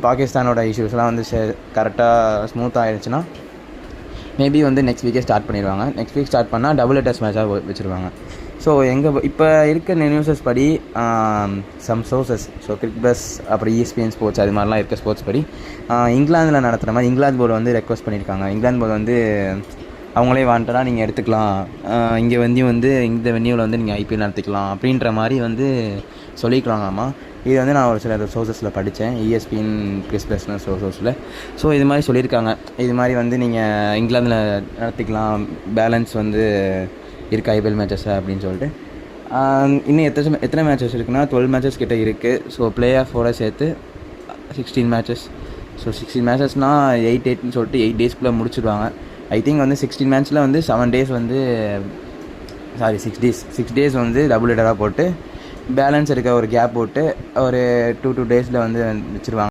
பாகிஸ்தானோட இஷ்யூஸ்லாம் வந்து கரெக்டாக ஸ்மூத்தாக ஆயிடுச்சுன்னா மேபி வந்து நெக்ஸ்ட் வீக்கே ஸ்டார்ட் பண்ணிடுவாங்க. நெக்ஸ்ட் வீக் ஸ்டார்ட் பண்ணால் டபுள் டெஸ்ட் மேட்சாக வச்சுருவாங்க. ஸோ இப்போ இருக்க நியூஸஸ் படி சம் சோர்சஸ், ஸோ கிரிக் பஸ் அப்புறம் ESPN ஸ்போர்ட்ஸ் அது மாதிரிலாம் இருக்க ஸ்போர்ட்ஸ் படி இங்கிலாந்தில் நடத்துகிற மாதிரி இங்கிலாந்து போர்டு வந்து ரெக்வஸ்ட் பண்ணியிருக்காங்க. இங்கிலாந்து போர்டு வந்து அவங்களே வாண்டடாக நீங்கள் எடுத்துக்கலாம், இங்கே வந்து இந்த வென்யூவில் வந்து நீங்கள் IPL நடத்திக்கலாம் அப்படின்ற மாதிரி வந்து சொல்லிக்கலாங்கம்மா. இது வந்து நான் ஒரு சில சோர்ஸஸில் படித்தேன், ESPN கிரிக் பஸ்னு சோர்ஸஸில். ஸோ இது மாதிரி சொல்லியிருக்காங்க, இது மாதிரி வந்து நீங்கள் இங்கிலாந்தில் நடத்திக்கலாம், பேலன்ஸ் வந்து இருக்குது IPL மேட்சஸை அப்படின்னு சொல்லிட்டு. இன்னும் எத்தனை மேட்சஸ் இருக்குன்னா 12 மேட்சஸ் கிட்டே இருக்குது. ஸோ பிளே ஆஃபோட சேர்த்து 16 மேட்சஸ். ஸோ 16 மேட்சஸ்னால் 8-8ன்னு சொல்லிட்டு 8 டேஸ்க்குள்ளே முடிச்சுடுவாங்க. ஐ திங்க் வந்து 16 மேட்ச்சில் வந்து 7 டேஸ் வந்து 6 டேஸ் வந்து டபுள் ஹெட்டராக போட்டு பேலன்ஸ் இருக்க ஒரு கேப் போட்டு ஒரு 2 டேஸில் வந்து வச்சுருவாங்க.